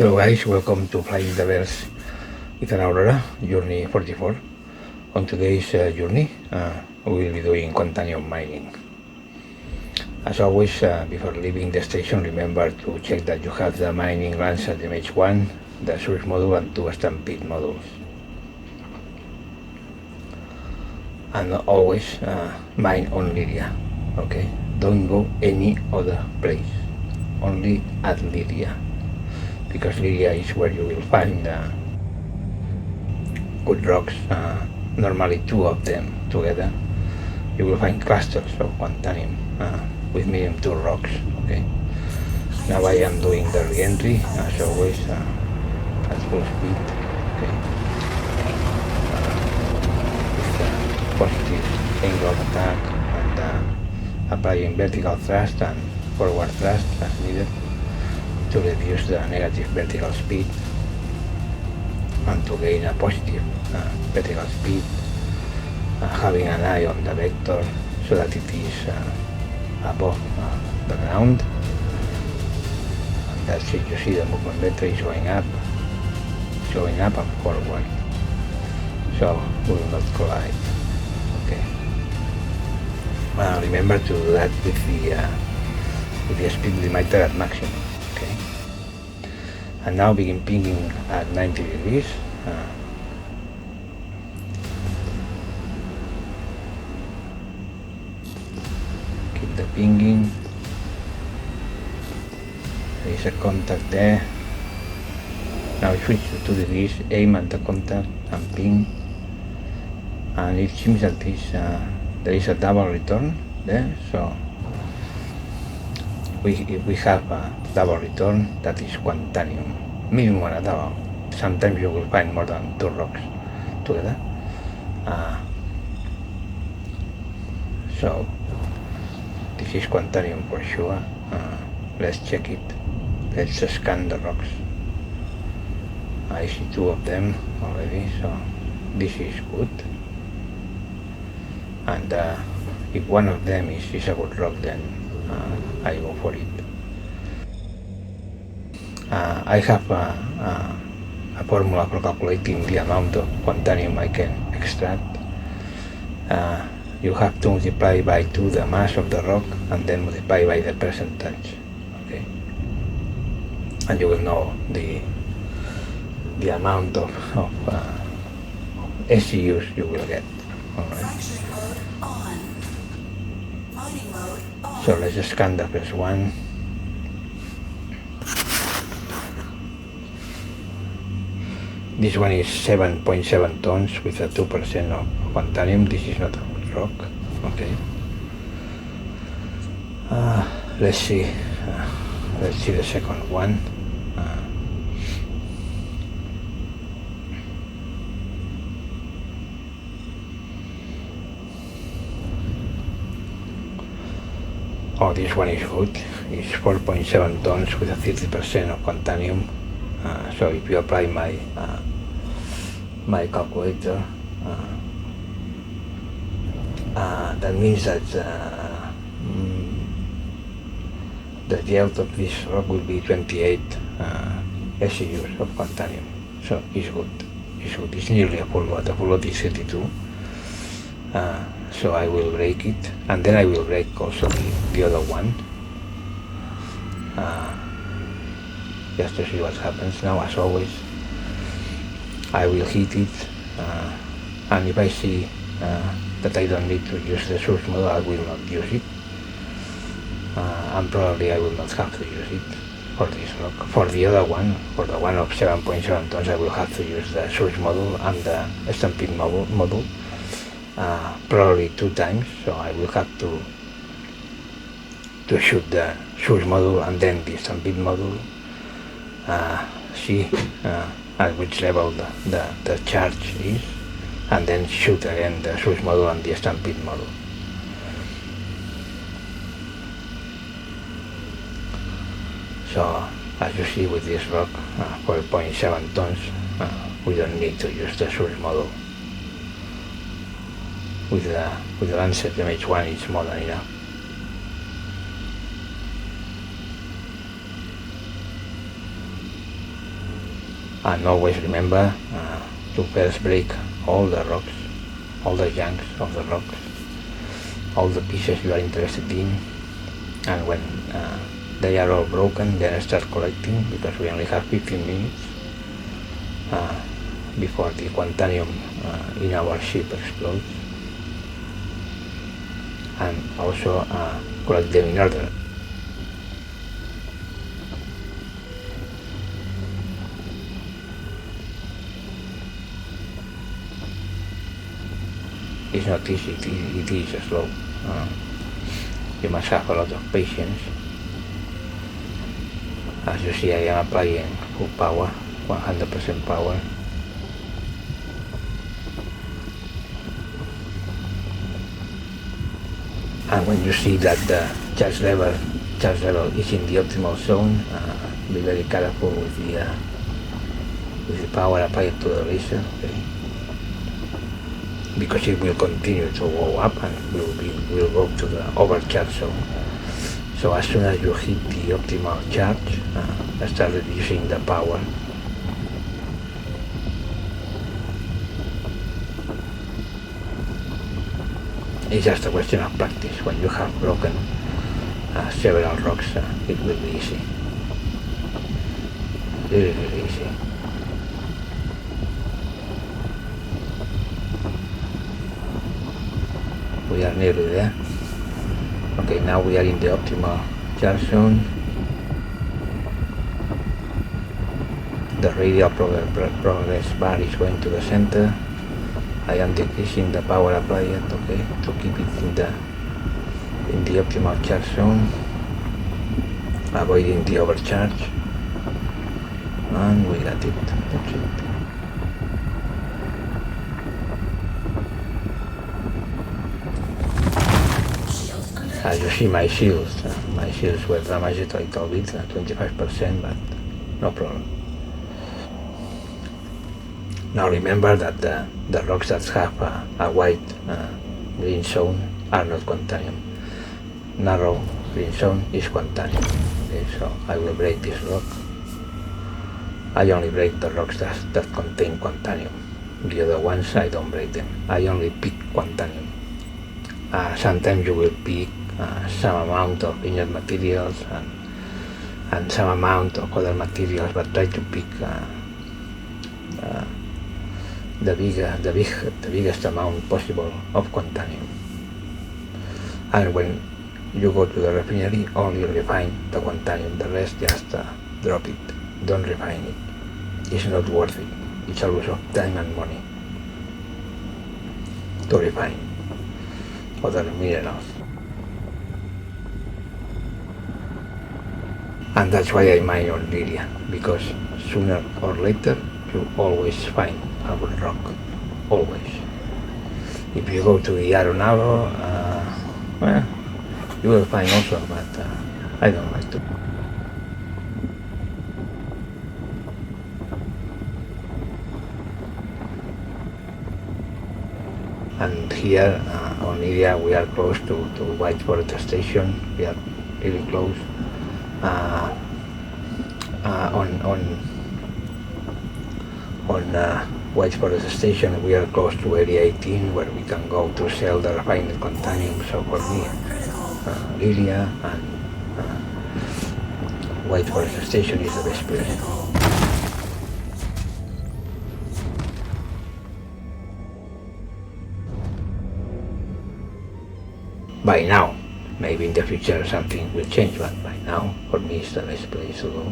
Hello guys, welcome to Flying the Birds with an Aurora, journey 44. On today's journey, we will be doing Quantanium Mining. As always, before leaving the station, remember to check that you have the mining lens at MH1, the source module and 2 stampede modules. And always mine on Lydia, okay? Don't go any other place, only at Lydia. Because Lydia is where you will find good rocks, normally 2 of them together. You will find clusters of Quantanium with medium 2 rocks, okay? Now I am doing the re-entry, as always, at full speed, okay? With positive angle of attack and applying vertical thrust and forward thrust as needed to reduce the negative vertical speed and to gain a positive vertical speed, having an eye on the vector so that it is above the ground. And that's it, you see the movement vector is going up and forward, so we will not collide, okay? Remember to do that with the speed limiter at maximum. And now begin pinging at 90 degrees. Keep the pinging. There is a contact there. Now switch to 2 degrees, aim at the contact and ping. And it seems that there is a double return there, so we have a double return, that is Quantanium, minimum and a double. Sometimes you will find more than 2 rocks together. So this is Quantanium for sure. Let's check it. Let's scan the rocks. I see 2 of them already, so this is good. And if one of them is a good rock, then I go for it. I have a formula for calculating the amount of Quantanium I can extract. You have to multiply by 2 the mass of the rock and then multiply by the percentage, okay? And you will know the amount of SEUs you will get, all right? So let's just scan the first one. This one is 7.7 tons with a 2% of Quantanium. This is not a good rock, okay? Let's see the second one. Oh, this one is good. It's 4.7 tons with a 30% of Quantanium. So if you apply my calculator, that means that the yield of this rock will be 28 SEUs of Quantanium. So it's good. It's good. It's nearly a full lot. A full lot is 32. So I will break it, and then I will break also the other one, just to see what happens. Now, as always, I will hit it, and if I see that I don't need to use the source model, I will not use it, and probably I will not have to use it for this rock. For the other one, for the one of 7.7 tons, I will have to use the source model and the stampede model. Probably 2 times, so I will have to shoot the source module and then the stampede module, see at which level the charge is, and then shoot again the source module and the stampede module. So as you see with this rock, 4.7 tons, we don't need to use the source module. With the Lancet MH1, it's more than enough. And always remember to first break all the rocks, all the junks of the rocks, all the pieces you are interested in, and when they are all broken, then start collecting, because we only have 15 minutes before the Quantanium in our ship explodes. And also collect them in order. It's not easy, it is slow. You must have a lot of patience. As you see, I am applying full power, 100% power. And when you see that the charge level is in the optimal zone, be very careful with the power applied to the laser, okay? Because it will continue to go up and will go to the overcharge zone. So as soon as you hit the optimal charge, start reducing the power. It's just a question of practice. When you have broken several rocks, it will be easy. Really, really easy. We are nearly there. Okay, now we are in the optimal charge zone. The radial progress bar is going to the center. I am decreasing the power applied, okay, to keep it in the optimal charge zone, avoiding the overcharge, and we got it. That's it. As you see, my shields were damaged a little bit, 25%, but no problem. Now remember that the rocks that have a white green zone are not Quantanium. Narrow green zone is Quantanium. Okay, so I will break this rock. I only break the rocks that contain Quantanium. The other ones, I don't break them. I only pick Quantanium. Sometimes you will pick some amount of inert materials and some amount of other materials, but try to pick the biggest amount possible of Quantanium. And when you go to the refinery, only refine the Quantanium. The rest, just drop it. Don't refine it. It's not worth it. It's a waste of time and money to refine other minerals. And that's why I mine on Lydia, because sooner or later you always find a good rock, always. If you go to the Aronalo, well, you will find also, but I don't like to. And here on Lydia we are close to White Forest Station. We are really close. On White Forest Station we are close to Area 18, where we can go to sell the refined Quantanium. So for me, Lydia and White Forest Station is the best place. By now, maybe in the future something will change, but by now, for me, it's the best place to go.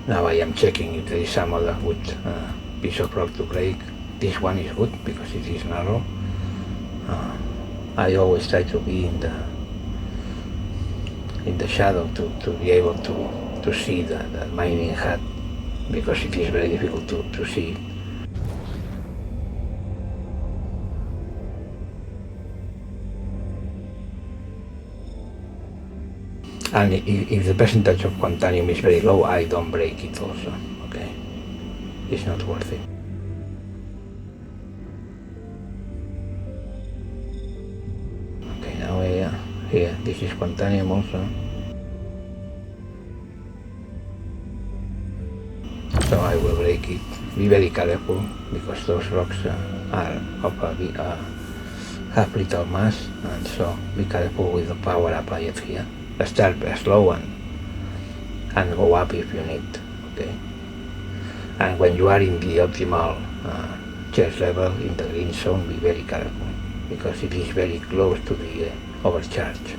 Now I am checking if there is some other good piece of rock to break. This one is good because it is narrow. I always try to be in the shadow to be able to see the mining hut, because it is very difficult to see. And if the percentage of Quantanium is very low, I don't break it also, okay? It's not worth it. Okay, now Here, this is Quantanium also. So I will break it. Be very careful because those rocks are of have little mass, and so be careful with the power applied here. Start slow and go up if you need. Okay. And when you are in the optimal charge level in the green zone, be very careful because it is very close to the overcharge.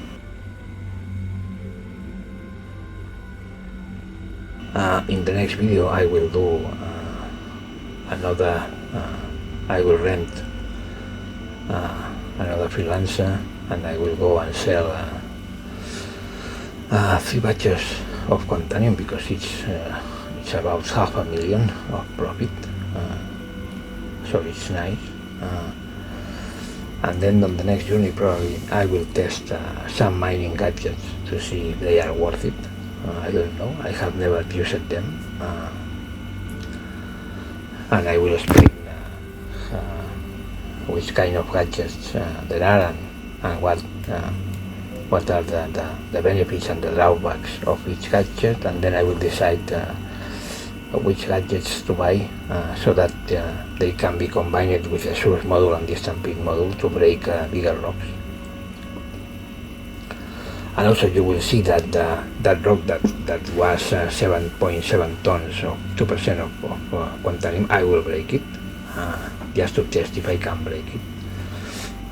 In the next video I will do another, I will rent another freelancer and I will go and sell 3 batches of Quantanium because it's about $500,000 of profit, so it's nice. And then on the next journey probably I will test some mining gadgets to see if they are worth it. I don't know, I have never used them, and I will explain which kind of gadgets there are and what are the benefits and the drawbacks of each gadget, and then I will decide which gadgets to buy so that they can be combined with a source module and distant pit module to break bigger rocks. And also you will see that that rock that was 7.7 tons or 2% of Quantanium, I will break it just to test if I can break it.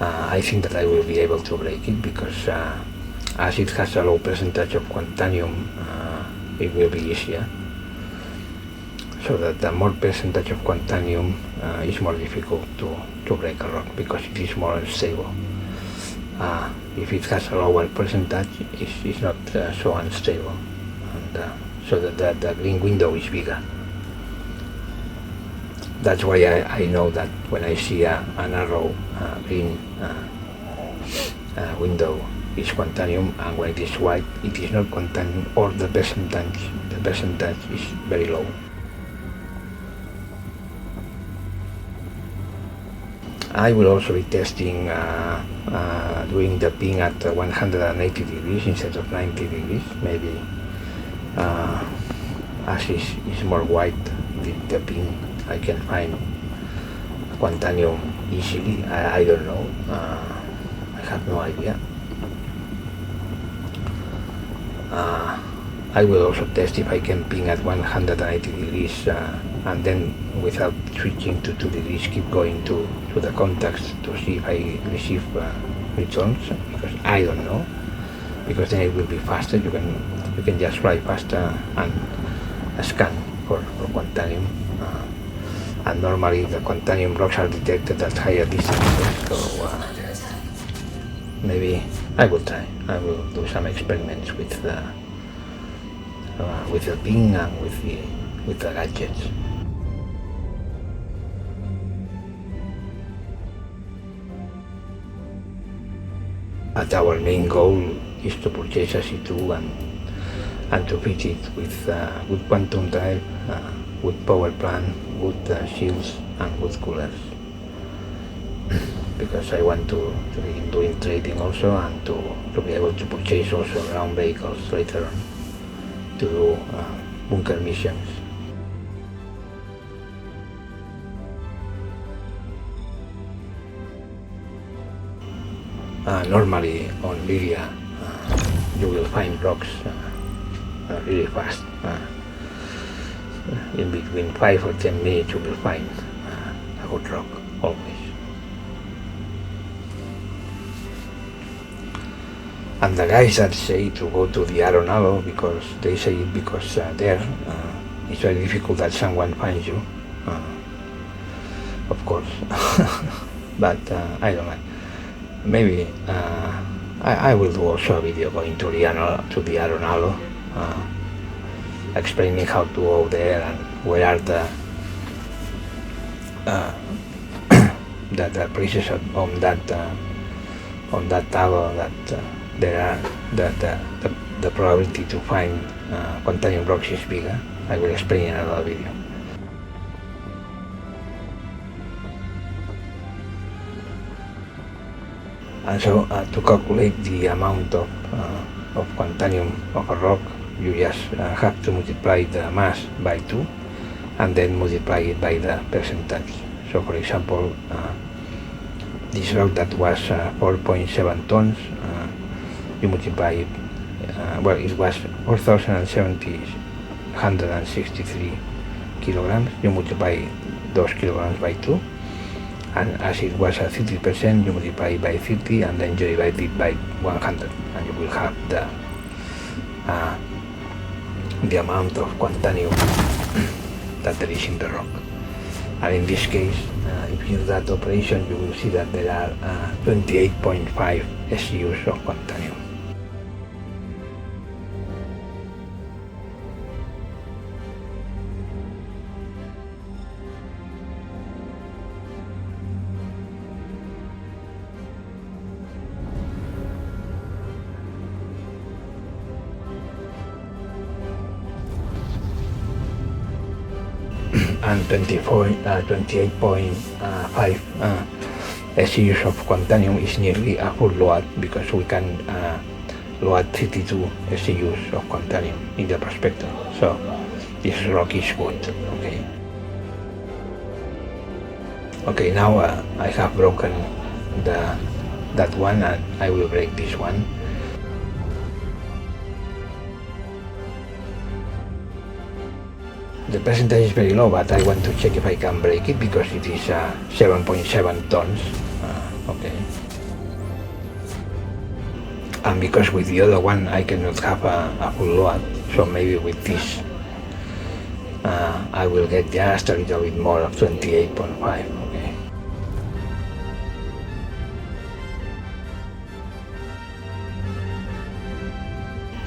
I think that I will be able to break it because as it has a low percentage of Quantanium, it will be easier. So that the more percentage of Quantanium is more difficult to break a rock because it is more unstable. If it has a lower percentage, it's not so unstable, and so that the green window is bigger. That's why I know that when I see a narrow green window is Quantanium, and when it is white, it is not Quantanium, or the percentage is very low. I will also be testing doing the ping at 180 degrees instead of 90 degrees, maybe as is more white the ping, I can find Quantanium easily. I don't know, I have no idea. I will also test if I can ping at 180 degrees and then without switching to 2 degrees keep going to the contacts to see if I receive returns, because I don't know, because then it will be faster. You can just fly faster and scan for Quantanium, and normally the Quantanium rocks are detected at higher distances, so maybe I will try. I will do some experiments with the ping and with the gadgets. But our main goal is to purchase a C2 and to fit it with good quantum drive, good power plant, good shields and good coolers. Because I want to be doing trading also, and to be able to purchase also ground vehicles later on to do bunker missions. Normally on Lydia you will find rocks really fast. In between 5 or 10 minutes you will find a good rock, always. And the guys that say to go to the Aurora, because they say it because there it's very difficult that someone finds you, of course. But I don't know. Maybe I will do also a video going to the Aurora, explaining how to go there and where are the places on that tower that there are the probability to find Quantanium rocks is bigger. I will explain in another video. And so to calculate the amount of quantanium of a rock, you just have to multiply the mass by 2 and then multiply it by the percentage. So for example, this rock that was 4.7 tons, you multiply it, well, it was 4,763 kilograms, you multiply those kilograms by 2, and as it was at 30%, you multiply it by 30 and then you divide it by 100, and you will have the amount of quantanium that there is in the rock. And in this case, if you do that operation, you will see that there are 28.5 SUs of quantanium. And 28.5 SUs of quantanium is nearly a full load, because we can load 32 SUs of quantanium in the Prospector. So this rock is good. Okay, now I have broken that one, and I will break this one. The percentage is very low, but I want to check if I can break it, because it is 7.7 tons. And because with the other one I cannot have a full load, so maybe with this I will get just a little bit more of 28.5.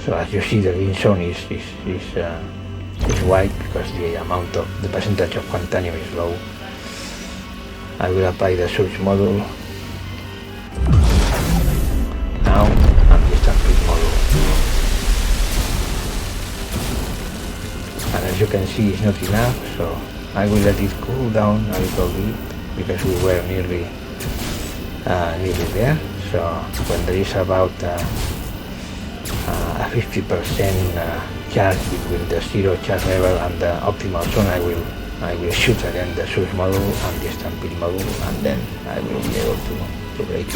So as you see, the green zone is white because the percentage of quantanium is low. I will apply the search model now, and the stampede model. And as you can see, it's not enough, so I will let it cool down a little bit, because we were nearly there. So when there is about a 50% charge between the zero charge level and the optimal zone, I will shoot again the source model and the stampede model, and then I will be able to break it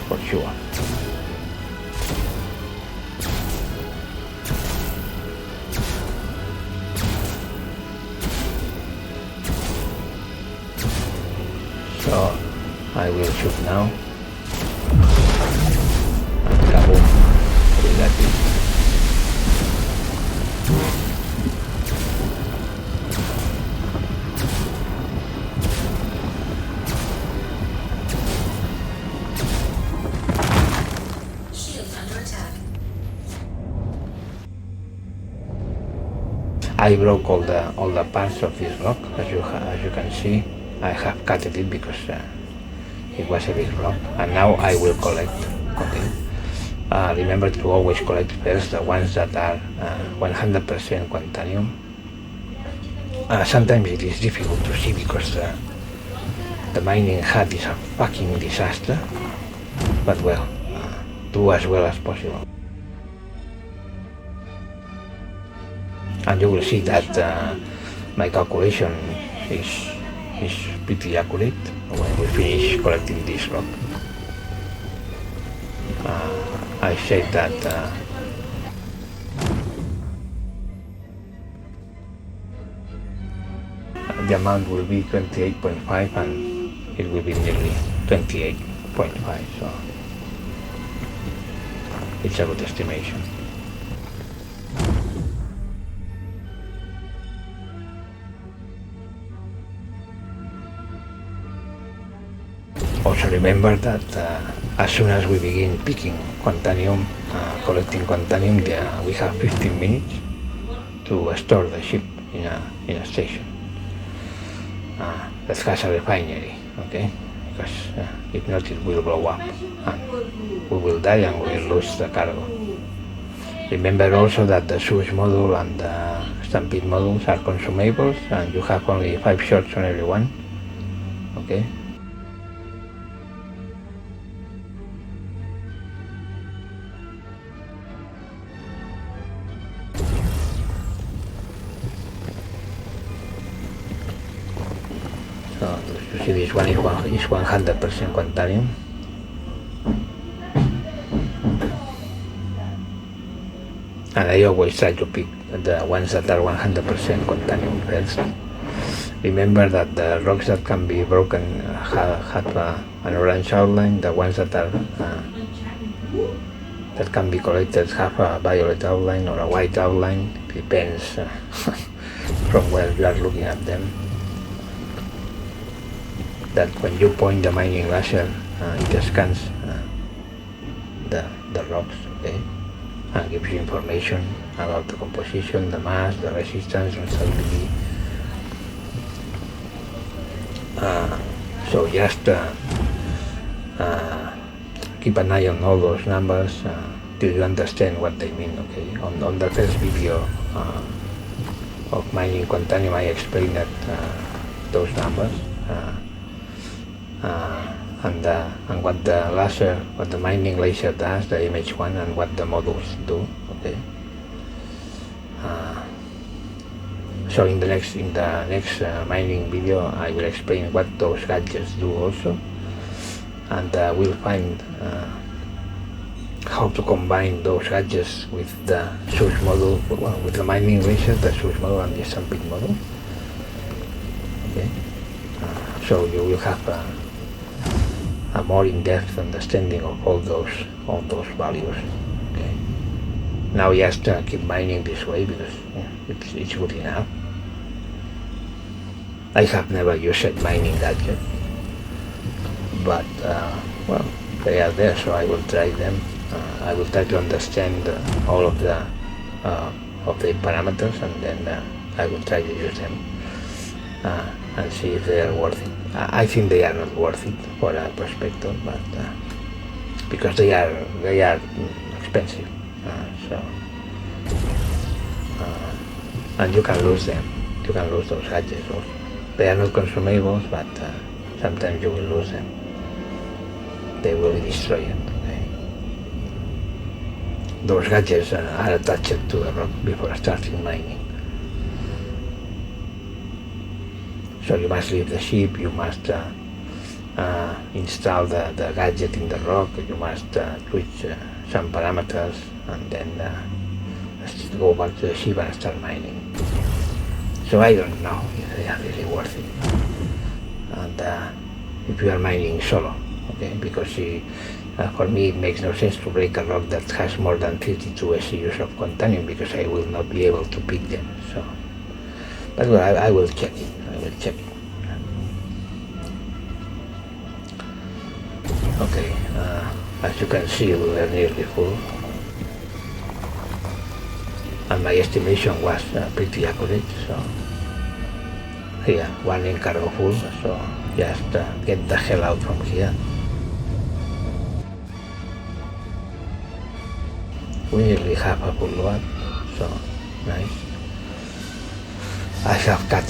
for sure. So I will shoot now. And kaboom, we got it. I broke all the parts of this rock. As you can see, I have cut it because it was a big rock, and now I will collect. Remember to always collect first the ones that are 100% quantanium. Sometimes it is difficult to see because the mining hut is a fucking disaster, but well, do as well as possible. And you will see that my calculation is pretty accurate when we finish collecting this rock. I said that the amount will be 28.5 and it will be nearly 28.5, so it's a good estimation. Also remember that as soon as we begin picking quantanium, collecting quantanium, we have 15 minutes to store the ship in a station that has a refinery, okay? Because if not, it will blow up and we will die and we will lose the cargo. Remember also that the source model and the stampede models are consumables, and you have only 5 shots on every one, okay? You see this one is 100% Quantanium. And I always try to pick the ones that are 100% Quantanium first. Remember that the rocks that can be broken have an orange outline. The ones that are that can be collected have a violet outline or a white outline. Depends from where you are looking at them. That when you point the mining laser, it scans the rocks, okay, and gives you information about the composition, the mass, the resistance, and stability. So just keep an eye on all those numbers till you understand what they mean, okay? On the first video of mining Quantanium, I explained that those numbers and what the mining laser does, the image one, and what the modules do, okay? So in the next mining video, I will explain what those gadgets do also, and we'll find how to combine those gadgets with the source module, with the mining laser, the source module, and the stamping module. Okay, so you will have a more in-depth understanding of all those values. Okay, now just keep mining this way because it's good enough. I have never used a mining gadget, but well, they are there, so I will try them. I will try to understand all of the parameters, and then I will try to use them and see if they are worth it. I think they are not worth it for a prospector, but because they are expensive, and you can lose them. You can lose those gadgets also. They are not consumables, but sometimes you will lose them. They will be destroyed. Okay? Those gadgets are attached to the rock before starting mining. So you must leave the ship, you must install the gadget in the rock, you must switch some parameters, and then go back to the ship and start mining. So I don't know if they are really worth it. And if you are mining solo, okay, because for me it makes no sense to break a rock that has more than 52 SEUs of Quantanium, because I will not be able to pick them. So, but well, I will check it. Okay, as you can see, we are nearly full, and my estimation was pretty accurate. So here, one in cargo full, so just get the hell out from here. We nearly have a full load, so nice. I have cut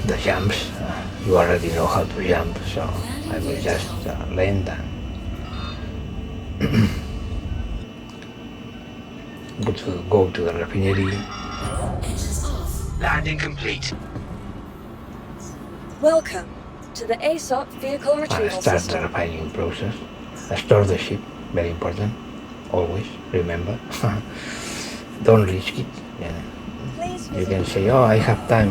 the jumps. You already know how to jump, so I will just land and go to the refinery. Landing complete. Welcome to the ASOP vehicle retrieval Start system. the refining process. Store the ship, very important. Always remember. Don't risk it. Yeah. You can say, "Oh, I have time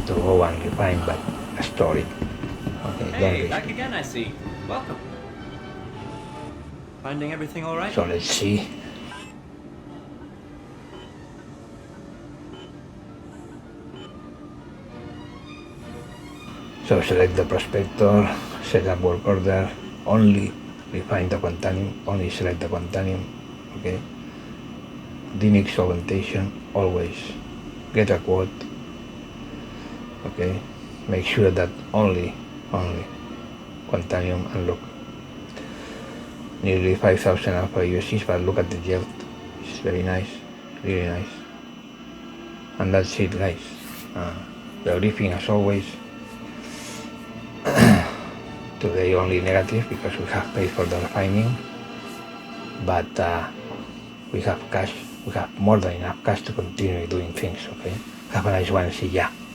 to go and refine," but store it. Okay, don't Hey, risk back it. again, I see. Welcome. Finding everything all right? So let's see. So select the prospector, set up work order, only refine the Quantanium, only select the Quantanium, okay? DMX solventation, always get a quote, okay? Make sure that only Quantanium, and look, nearly 5,000 alpha USCs, but look at the yield, it's very nice, really nice. And that's it, guys. The briefing, as always, today only negative because we have paid for the refining, but we have cash, we have more than enough cash to continue doing things, okay? Have a nice one, see ya.